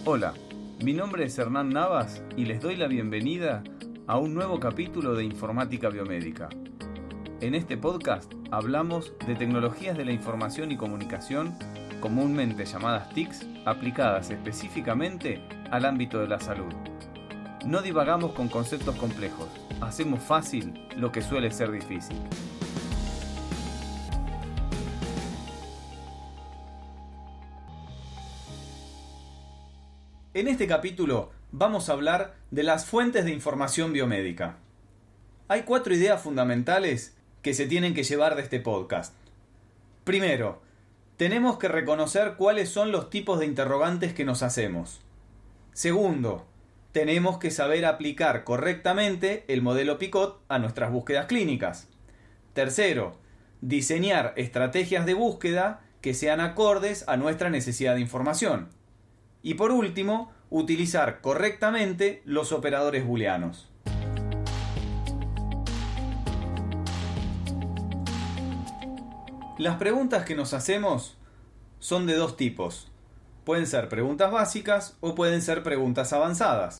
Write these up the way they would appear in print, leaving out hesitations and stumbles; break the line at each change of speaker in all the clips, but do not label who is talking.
Hola, mi nombre es Hernán Navas y les doy la bienvenida a un nuevo capítulo de Informática Biomédica. En este podcast hablamos de tecnologías de la información y comunicación, comúnmente llamadas TICs, aplicadas específicamente al ámbito de la salud. No divagamos con conceptos complejos, hacemos fácil lo que suele ser difícil. En este capítulo vamos a hablar de las fuentes de información biomédica. Hay 4 ideas fundamentales que se tienen que llevar de este podcast. Primero, tenemos que reconocer cuáles son los tipos de interrogantes que nos hacemos. Segundo, tenemos que saber aplicar correctamente el modelo PICOT a nuestras búsquedas clínicas. Tercero, diseñar estrategias de búsqueda que sean acordes a nuestra necesidad de información. Y por último, utilizar correctamente los operadores booleanos. Las preguntas que nos hacemos son de 2 tipos. Pueden ser preguntas básicas o pueden ser preguntas avanzadas.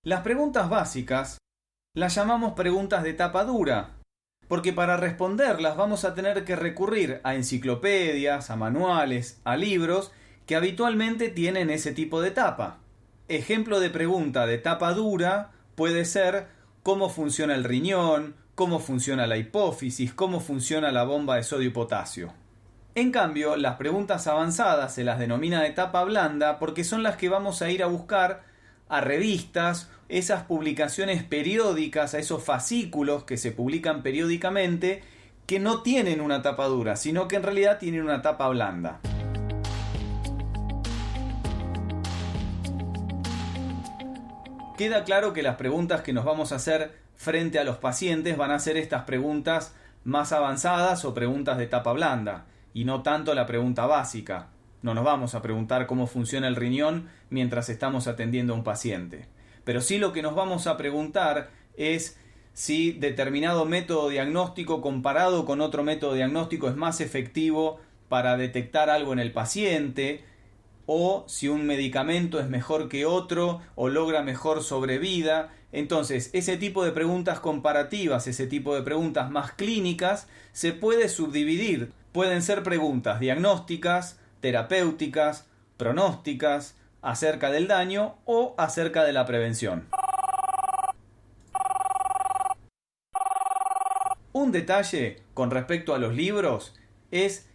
Las preguntas básicas las llamamos preguntas de tapa dura, porque para responderlas vamos a tener que recurrir a enciclopedias, a manuales, a libros que habitualmente tienen ese tipo de tapa. Ejemplo de pregunta de tapa dura puede ser cómo funciona el riñón, cómo funciona la hipófisis, cómo funciona la bomba de sodio y potasio. En cambio, las preguntas avanzadas se las denomina de tapa blanda porque son las que vamos a ir a buscar a revistas, esas publicaciones periódicas, a esos fascículos que se publican periódicamente que no tienen una tapa dura, sino que en realidad tienen una tapa blanda. Queda claro que las preguntas que nos vamos a hacer frente a los pacientes van a ser estas preguntas más avanzadas o preguntas de tapa blanda, y no tanto la pregunta básica. No nos vamos a preguntar cómo funciona el riñón mientras estamos atendiendo a un paciente. Pero sí lo que nos vamos a preguntar es si determinado método diagnóstico comparado con otro método diagnóstico es más efectivo para detectar algo en el paciente, o si un medicamento es mejor que otro o logra mejor sobrevida. Entonces, ese tipo de preguntas comparativas, ese tipo de preguntas más clínicas, se puede subdividir. Pueden ser preguntas diagnósticas, terapéuticas, pronósticas, acerca del daño o acerca de la prevención. Un detalle con respecto a los libros es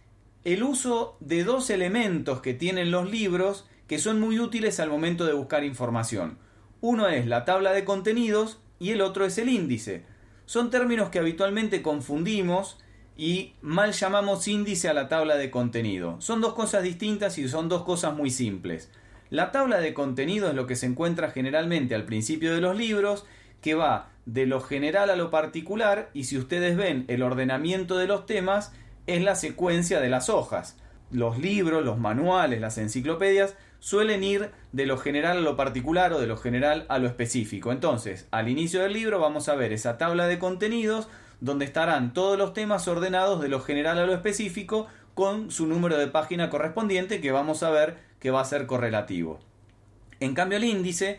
el uso de 2 elementos que tienen los libros que son muy útiles al momento de buscar información. Uno es la tabla de contenidos y el otro es el índice. Son términos que habitualmente confundimos y mal llamamos índice a la tabla de contenido. Son 2 cosas distintas y son 2 cosas muy simples. La tabla de contenido es lo que se encuentra generalmente al principio de los libros, que va de lo general a lo particular, y si ustedes ven el ordenamiento de los temas, es la secuencia de las hojas. Los libros, los manuales, las enciclopedias suelen ir de lo general a lo particular o de lo general a lo específico. Entonces, al inicio del libro vamos a ver esa tabla de contenidos donde estarán todos los temas ordenados de lo general a lo específico con su número de página correspondiente, que vamos a ver que va a ser correlativo. En cambio, el índice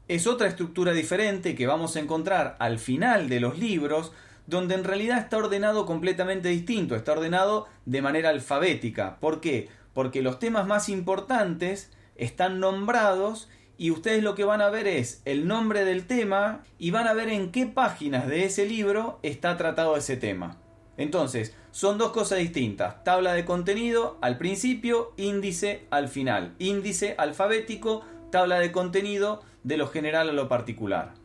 es otra estructura diferente que vamos a encontrar al final de los libros, donde en realidad está ordenado completamente distinto, está ordenado de manera alfabética. ¿Por qué? Porque los temas más importantes están nombrados y ustedes lo que van a ver es el nombre del tema y van a ver en qué páginas de ese libro está tratado ese tema. Entonces, son 2 cosas distintas. Tabla de contenido al principio, índice al final. Índice alfabético, tabla de contenido de lo general a lo particular.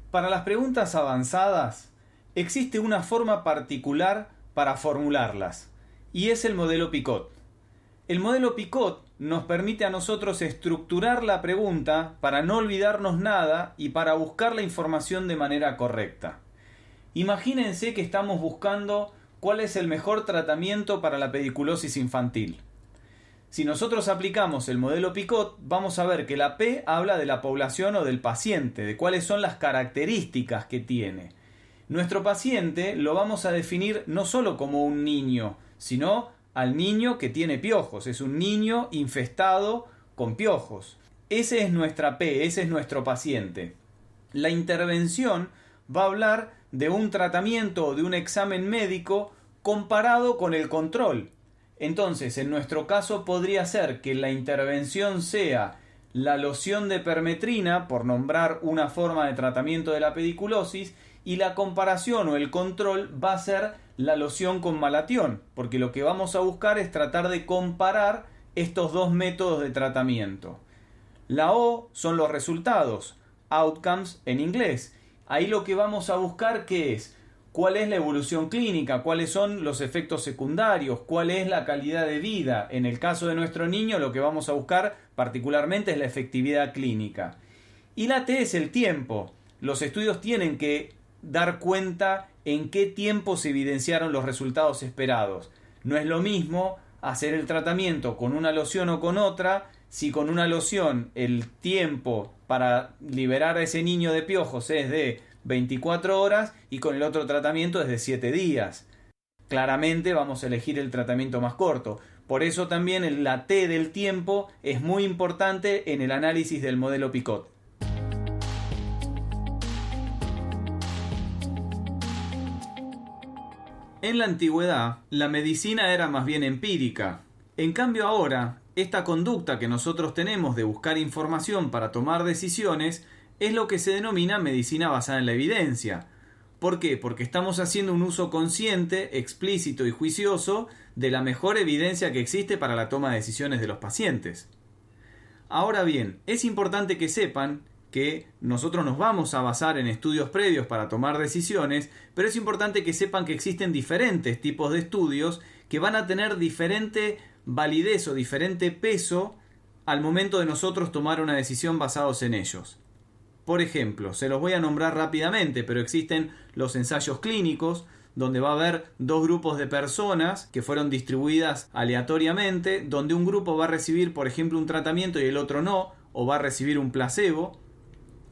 Para las preguntas avanzadas, existe una forma particular para formularlas, y es el modelo PICOT. El modelo PICOT nos permite a nosotros estructurar la pregunta para no olvidarnos nada y para buscar la información de manera correcta. Imagínense que estamos buscando cuál es el mejor tratamiento para la pediculosis infantil. Si nosotros aplicamos el modelo PICOT, vamos a ver que la P habla de la población o del paciente, de cuáles son las características que tiene. Nuestro paciente lo vamos a definir no solo como un niño, sino al niño que tiene piojos. Es un niño infestado con piojos. Ese es nuestra P, ese es nuestro paciente. La intervención va a hablar de un tratamiento o de un examen médico comparado con el control. Entonces, en nuestro caso podría ser que la intervención sea la loción de permetrina, por nombrar una forma de tratamiento de la pediculosis, y la comparación o el control va a ser la loción con malatión, porque lo que vamos a buscar es tratar de comparar estos dos métodos de tratamiento. La O son los resultados, outcomes en inglés. Ahí lo que vamos a buscar, ¿qué es? ¿Cuál es la evolución clínica? ¿Cuáles son los efectos secundarios? ¿Cuál es la calidad de vida? En el caso de nuestro niño, lo que vamos a buscar particularmente es la efectividad clínica. Y la T es el tiempo. Los estudios tienen que dar cuenta en qué tiempo se evidenciaron los resultados esperados. No es lo mismo hacer el tratamiento con una loción o con otra, si con una loción el tiempo para liberar a ese niño de piojos es de 24 horas y con el otro tratamiento es de 7 días. Claramente vamos a elegir el tratamiento más corto. Por eso también la T del tiempo es muy importante en el análisis del modelo Picot. En la antigüedad, la medicina era más bien empírica. En cambio ahora, esta conducta que nosotros tenemos de buscar información para tomar decisiones es lo que se denomina medicina basada en la evidencia. ¿Por qué? Porque estamos haciendo un uso consciente, explícito y juicioso de la mejor evidencia que existe para la toma de decisiones de los pacientes. Ahora bien, es importante que sepan que nosotros nos vamos a basar en estudios previos para tomar decisiones, pero es importante que sepan que existen diferentes tipos de estudios que van a tener diferente validez o diferente peso al momento de nosotros tomar una decisión basados en ellos. Por ejemplo, se los voy a nombrar rápidamente, pero existen los ensayos clínicos, donde va a haber dos grupos de personas que fueron distribuidas aleatoriamente, donde un grupo va a recibir, por ejemplo, un tratamiento y el otro no, o va a recibir un placebo.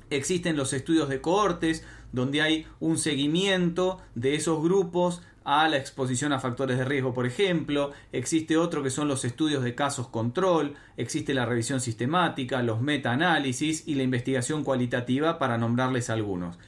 Existen los estudios de cohortes, donde hay un seguimiento de esos grupos a la exposición a factores de riesgo, por ejemplo. Existe otro que son los estudios de casos control, existe la revisión sistemática, los metaanálisis y la investigación cualitativa, para nombrarles algunos.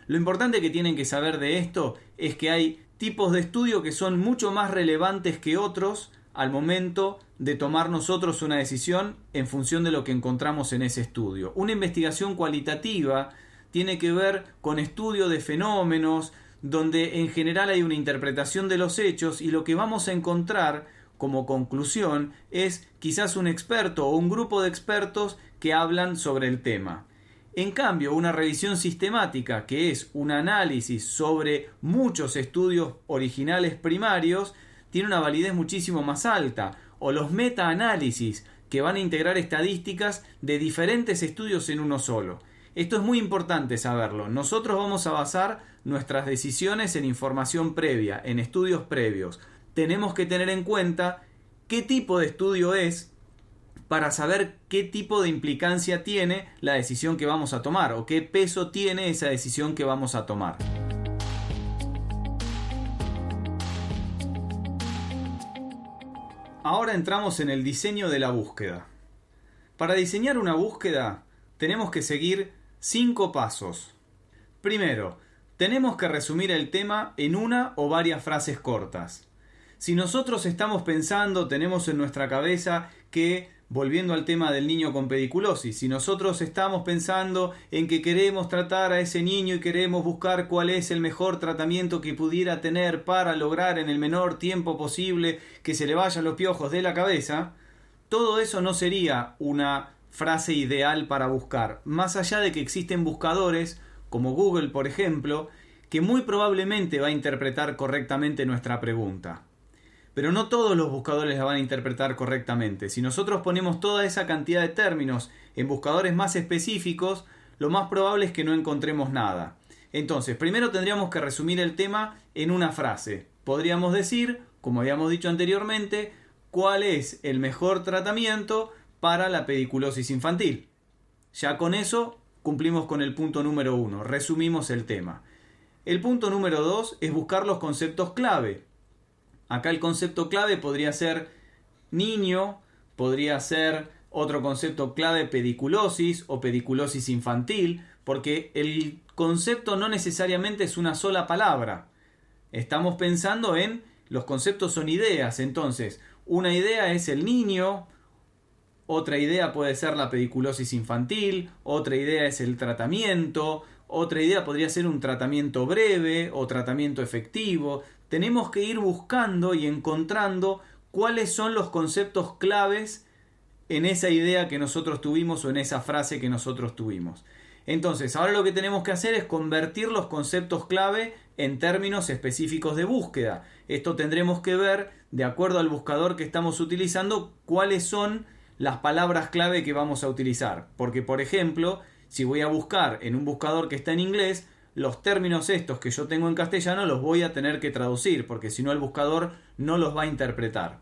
Lo importante que tienen que saber de esto es que hay tipos de estudio que son mucho más relevantes que otros al momento de tomar nosotros una decisión en función de lo que encontramos en ese estudio. Una investigación cualitativa tiene que ver con estudio de fenómenos, donde en general hay una interpretación de los hechos y lo que vamos a encontrar como conclusión es quizás un experto o un grupo de expertos que hablan sobre el tema. En cambio, una revisión sistemática, que es un análisis sobre muchos estudios originales primarios, tiene una validez muchísimo más alta. O los metaanálisis, que van a integrar estadísticas de diferentes estudios en uno solo. Esto es muy importante saberlo. Nosotros vamos a basar nuestras decisiones en información previa, en estudios previos. Tenemos que tener en cuenta qué tipo de estudio es para saber qué tipo de implicancia tiene la decisión que vamos a tomar o qué peso tiene esa decisión que vamos a tomar. Ahora entramos en el diseño de la búsqueda. Para diseñar una búsqueda tenemos que seguir 5 pasos. Primero, tenemos que resumir el tema en una o varias frases cortas. Si nosotros estamos pensando, tenemos en nuestra cabeza que, volviendo al tema del niño con pediculosis, si nosotros estamos pensando en que queremos tratar a ese niño y queremos buscar cuál es el mejor tratamiento que pudiera tener para lograr en el menor tiempo posible que se le vayan los piojos de la cabeza, todo eso no sería una frase ideal para buscar, más allá de que existen buscadores como Google, por ejemplo, que muy probablemente va a interpretar correctamente nuestra pregunta. Pero no todos los buscadores la van a interpretar correctamente. Si nosotros ponemos toda esa cantidad de términos en buscadores más específicos, lo más probable es que no encontremos nada. Entonces, primero tendríamos que resumir el tema en una frase. Podríamos decir, como habíamos dicho anteriormente, cuál es el mejor tratamiento para la pediculosis infantil. Ya con eso cumplimos con el punto número 1, resumimos el tema. El punto número 2 es buscar los conceptos clave. Acá el concepto clave podría ser niño, podría ser otro concepto clave pediculosis o pediculosis infantil, porque el concepto no necesariamente es una sola palabra. Estamos pensando en los conceptos son ideas, entonces una idea es el niño, otra idea puede ser la pediculosis infantil, otra idea es el tratamiento, otra idea podría ser un tratamiento breve o tratamiento efectivo. Tenemos que ir buscando y encontrando cuáles son los conceptos claves en esa idea que nosotros tuvimos o en esa frase que nosotros tuvimos. Entonces, ahora lo que tenemos que hacer es convertir los conceptos clave en términos específicos de búsqueda. Esto tendremos que ver, de acuerdo al buscador que estamos utilizando, cuáles son las palabras clave que vamos a utilizar. Porque, por ejemplo, si voy a buscar en un buscador que está en inglés, los términos estos que yo tengo en castellano los voy a tener que traducir, porque si no el buscador no los va a interpretar.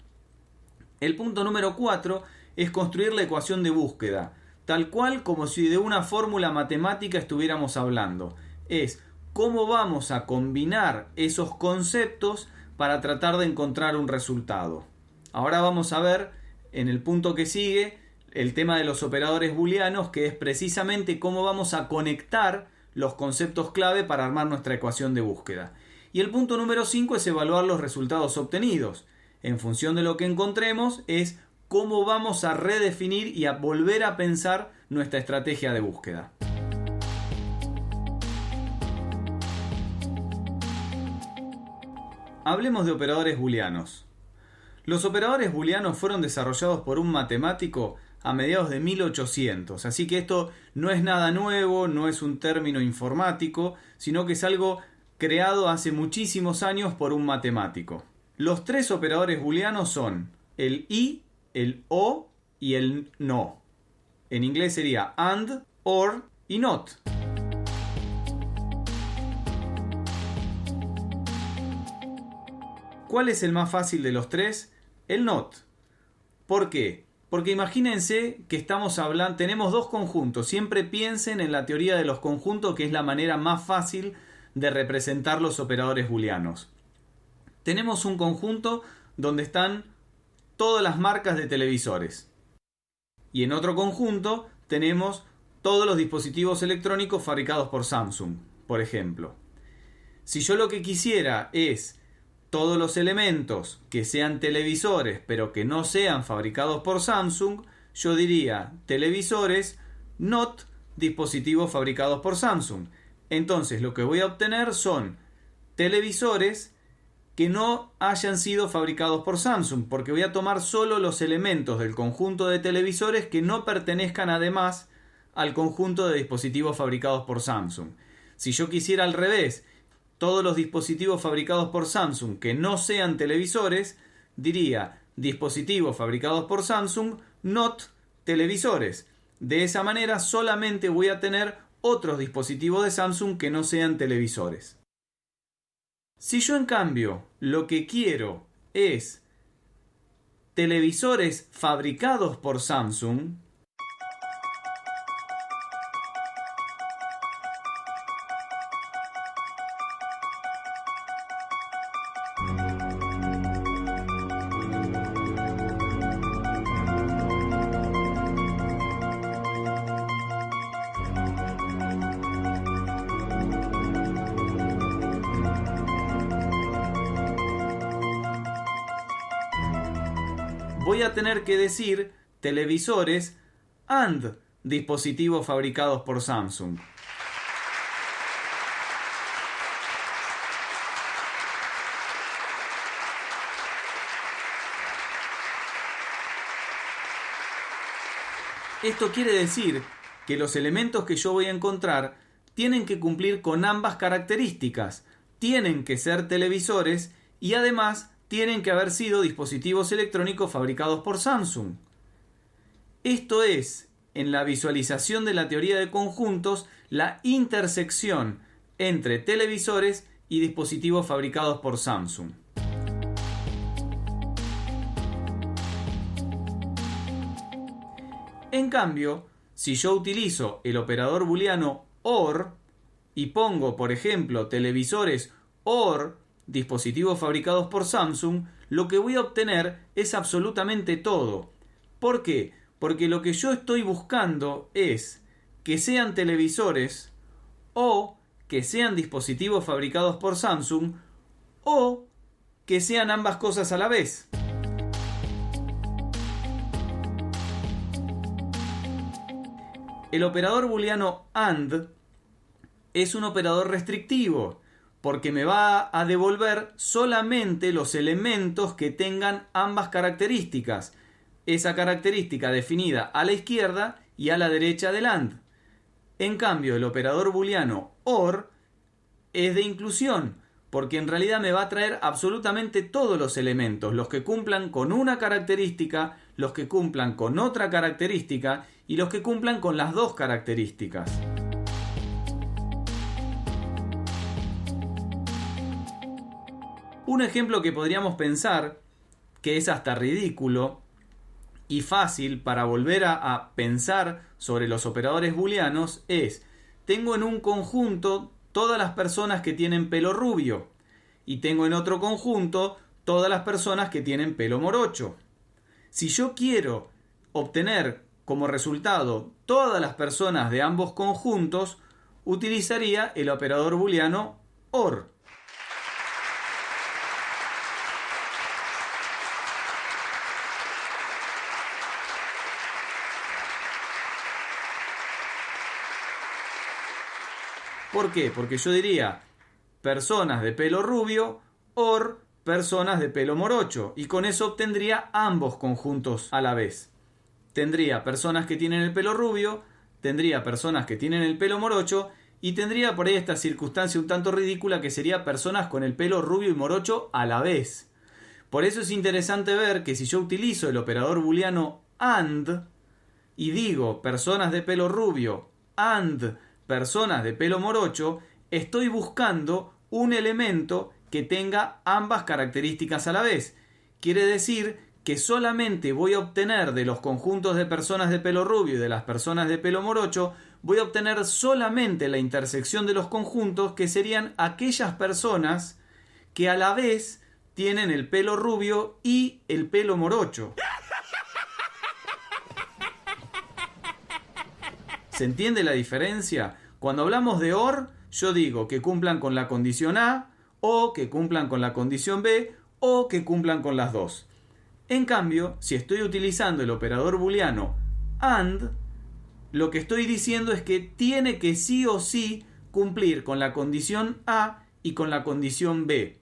El punto número 4 es construir la ecuación de búsqueda, tal cual como si de una fórmula matemática estuviéramos hablando. Es cómo vamos a combinar esos conceptos para tratar de encontrar un resultado. Ahora vamos a ver en el punto que sigue el tema de los operadores booleanos, que es precisamente cómo vamos a conectar los conceptos clave para armar nuestra ecuación de búsqueda. Y el punto número 5 es evaluar los resultados obtenidos. En función de lo que encontremos es cómo vamos a redefinir y a volver a pensar nuestra estrategia de búsqueda. Hablemos de operadores booleanos. Los operadores booleanos fueron desarrollados por un matemático a mediados de 1800, así que esto no es nada nuevo, no es un término informático, sino que es algo creado hace muchísimos años por un matemático. Los tres operadores booleanos son el y, el o y el no. En inglés sería and, or y not. ¿Cuál es el más fácil de los tres? El not. ¿Por qué? Porque imagínense que tenemos dos conjuntos. Siempre piensen en la teoría de los conjuntos, que es la manera más fácil de representar los operadores booleanos. Tenemos un conjunto donde están todas las marcas de televisores. Y en otro conjunto tenemos todos los dispositivos electrónicos fabricados por Samsung, por ejemplo. Si yo lo que quisiera es todos los elementos que sean televisores, pero que no sean fabricados por Samsung, yo diría televisores, not dispositivos fabricados por Samsung. Entonces lo que voy a obtener son televisores que no hayan sido fabricados por Samsung, porque voy a tomar solo los elementos del conjunto de televisores que no pertenezcan además al conjunto de dispositivos fabricados por Samsung. Si yo quisiera al revés, todos los dispositivos fabricados por Samsung que no sean televisores, diría dispositivos fabricados por Samsung, not televisores. De esa manera solamente voy a tener otros dispositivos de Samsung que no sean televisores. Si yo en cambio lo que quiero es televisores fabricados por Samsung, voy a tener que decir televisores and dispositivos fabricados por Samsung. Esto quiere decir que los elementos que yo voy a encontrar tienen que cumplir con ambas características. Tienen que ser televisores y además tienen que haber sido dispositivos electrónicos fabricados por Samsung. Esto es, en la visualización de la teoría de conjuntos, la intersección entre televisores y dispositivos fabricados por Samsung. En cambio, si yo utilizo el operador booleano OR, y pongo, por ejemplo, televisores OR, dispositivos fabricados por Samsung, lo que voy a obtener es absolutamente todo. ¿Por qué? Porque lo que yo estoy buscando es que sean televisores o que sean dispositivos fabricados por Samsung o que sean ambas cosas a la vez. El operador booleano AND es un operador restrictivo porque me va a devolver solamente los elementos que tengan ambas características. Esa característica definida a la izquierda y a la derecha del AND. En cambio, el operador booleano OR es de inclusión, porque en realidad me va a traer absolutamente todos los elementos, los que cumplan con una característica, los que cumplan con otra característica y los que cumplan con las dos características. Un ejemplo que podríamos pensar, que es hasta ridículo y fácil para volver a pensar sobre los operadores booleanos, es: tengo en un conjunto todas las personas que tienen pelo rubio y tengo en otro conjunto todas las personas que tienen pelo morocho. Si yo quiero obtener como resultado todas las personas de ambos conjuntos, utilizaría el operador booleano OR. ¿Por qué? Porque yo diría personas de pelo rubio OR personas de pelo morocho, y con eso obtendría ambos conjuntos a la vez. Tendría personas que tienen el pelo rubio, tendría personas que tienen el pelo morocho, y tendría por ahí esta circunstancia un tanto ridícula que sería personas con el pelo rubio y morocho a la vez. Por eso es interesante ver que si yo utilizo el operador booleano AND y digo personas de pelo rubio AND personas de pelo morocho, estoy buscando un elemento que tenga ambas características a la vez. Quiere decir que solamente voy a obtener de los conjuntos de personas de pelo rubio y de las personas de pelo morocho, voy a obtener solamente la intersección de los conjuntos, que serían aquellas personas que a la vez tienen el pelo rubio y el pelo morocho. ¿Se entiende la diferencia? Cuando hablamos de OR, yo digo que cumplan con la condición A, o que cumplan con la condición B, o que cumplan con las dos. En cambio, si estoy utilizando el operador booleano AND, lo que estoy diciendo es que tiene que sí o sí cumplir con la condición A y con la condición B.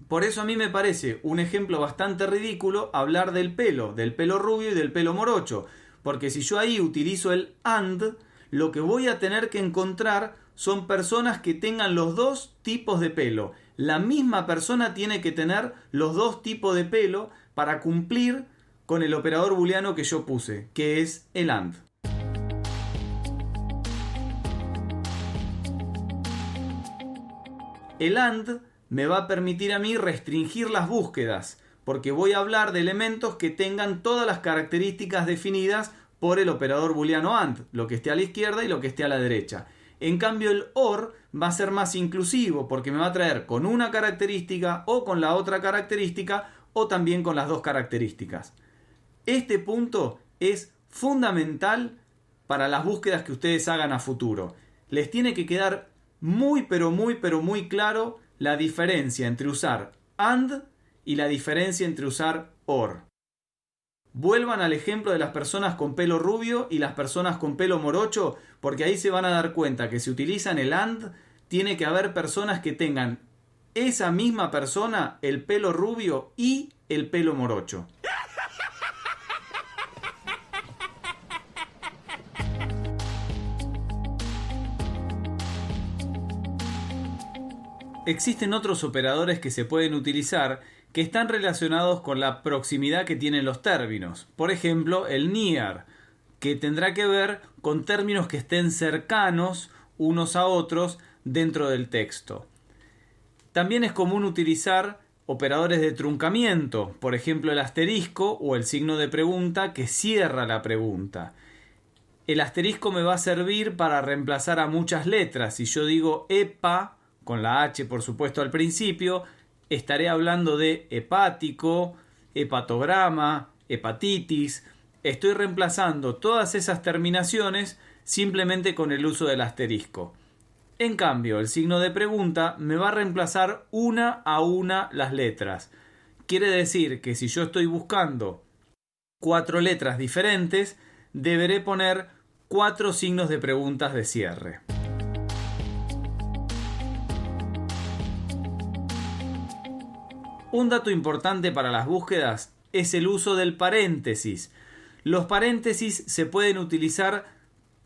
Por eso a mí me parece un ejemplo bastante ridículo hablar del pelo rubio y del pelo morocho, porque si yo ahí utilizo el AND, lo que voy a tener que encontrar son personas que tengan los dos tipos de pelo. La misma persona tiene que tener los dos tipos de pelo para cumplir con el operador booleano que yo puse, que es el AND. El AND me va a permitir a mí restringir las búsquedas, porque voy a hablar de elementos que tengan todas las características definidas por el operador booleano AND, lo que esté a la izquierda y lo que esté a la derecha. En cambio, el OR va a ser más inclusivo, porque me va a traer con una característica o con la otra característica o también con las dos características. Este punto es fundamental para las búsquedas que ustedes hagan a futuro. Les tiene que quedar muy claro la diferencia entre usar AND y la diferencia entre usar OR. Vuelvan al ejemplo de las personas con pelo rubio y las personas con pelo morocho, porque ahí se van a dar cuenta que si utilizan el AND, tiene que haber personas que tengan esa misma persona, el pelo rubio y el pelo morocho. Existen otros operadores que se pueden utilizar que están relacionados con la proximidad que tienen los términos. Por ejemplo, el near, que tendrá que ver con términos que estén cercanos unos a otros dentro del texto. También es común utilizar operadores de truncamiento, por ejemplo el asterisco o el signo de pregunta que cierra la pregunta. El asterisco me va a servir para reemplazar a muchas letras. Si yo digo hepa, con la H por supuesto al principio, estaré hablando de hepático, hepatograma, hepatitis. Estoy reemplazando todas esas terminaciones simplemente con el uso del asterisco. En cambio, el signo de pregunta me va a reemplazar una a una las letras. Quiere decir que si yo estoy buscando 4 letras diferentes, deberé poner 4 signos de preguntas de cierre. Un dato importante para las búsquedas es el uso del paréntesis. Los paréntesis se pueden utilizar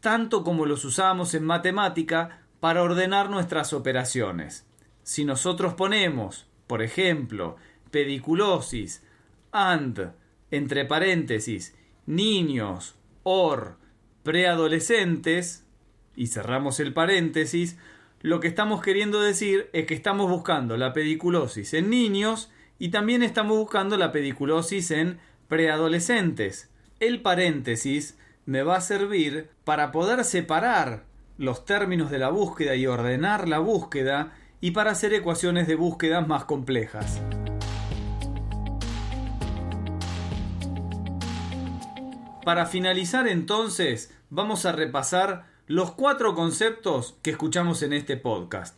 tanto como los usamos en matemática para ordenar nuestras operaciones. Si nosotros ponemos, por ejemplo, pediculosis, and, entre paréntesis, niños, or, preadolescentes, y cerramos el paréntesis, lo que estamos queriendo decir es que estamos buscando la pediculosis en niños y también estamos buscando la pediculosis en preadolescentes. El paréntesis me va a servir para poder separar los términos de la búsqueda y ordenar la búsqueda y para hacer ecuaciones de búsqueda más complejas. Para finalizar entonces, vamos a repasar los 4 conceptos que escuchamos en este podcast.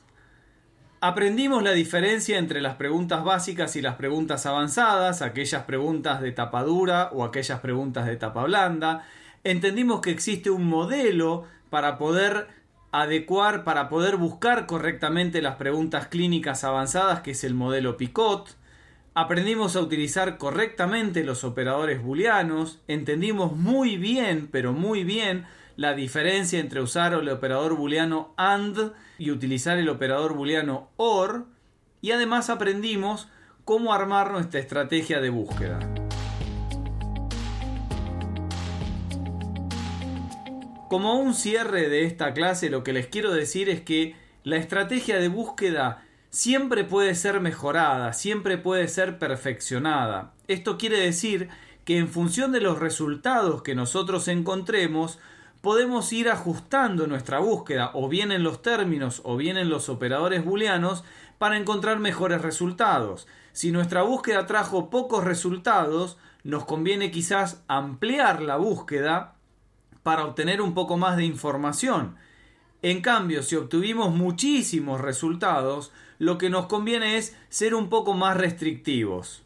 Aprendimos la diferencia entre las preguntas básicas y las preguntas avanzadas, aquellas preguntas de tapa dura o aquellas preguntas de tapa blanda. Entendimos que existe un modelo para poder adecuar, para poder buscar correctamente las preguntas clínicas avanzadas, que es el modelo Picot. Aprendimos a utilizar correctamente los operadores booleanos. Entendimos muy bien, pero muy bien, la diferencia entre usar el operador booleano AND y utilizar el operador booleano OR. Y además aprendimos cómo armar nuestra estrategia de búsqueda. Como un cierre de esta clase, lo que les quiero decir es que la estrategia de búsqueda siempre puede ser mejorada, siempre puede ser perfeccionada. Esto quiere decir que en función de los resultados que nosotros encontremos, podemos ir ajustando nuestra búsqueda, o bien en los términos o bien en los operadores booleanos, para encontrar mejores resultados. Si nuestra búsqueda trajo pocos resultados, nos conviene quizás ampliar la búsqueda para obtener un poco más de información. En cambio, si obtuvimos muchísimos resultados, lo que nos conviene es ser un poco más restrictivos.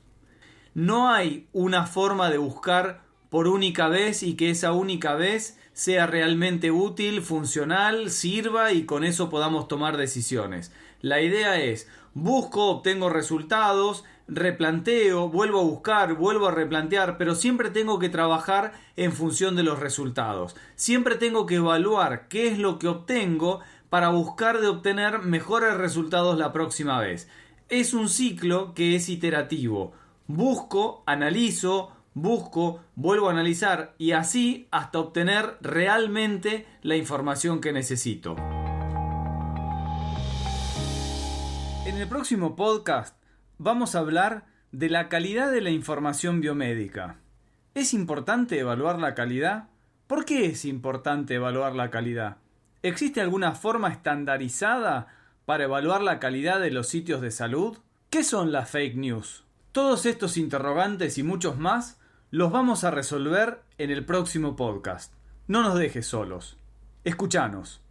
No hay una forma de buscar por única vez y que esa única vez sea realmente útil, funcional, sirva y con eso podamos tomar decisiones. La idea es, busco, obtengo resultados, replanteo, vuelvo a buscar, vuelvo a replantear, pero siempre tengo que trabajar en función de los resultados. Siempre tengo que evaluar qué es lo que obtengo para buscar de obtener mejores resultados la próxima vez. Es un ciclo que es iterativo. Busco, analizo, busco, vuelvo a analizar y así hasta obtener realmente la información que necesito. En el próximo podcast vamos a hablar de la calidad de la información biomédica. ¿Es importante evaluar la calidad? ¿Por qué es importante evaluar la calidad? ¿Existe alguna forma estandarizada para evaluar la calidad de los sitios de salud? ¿Qué son las fake news? Todos estos interrogantes y muchos más los vamos a resolver en el próximo podcast. No nos dejes solos. Escuchanos.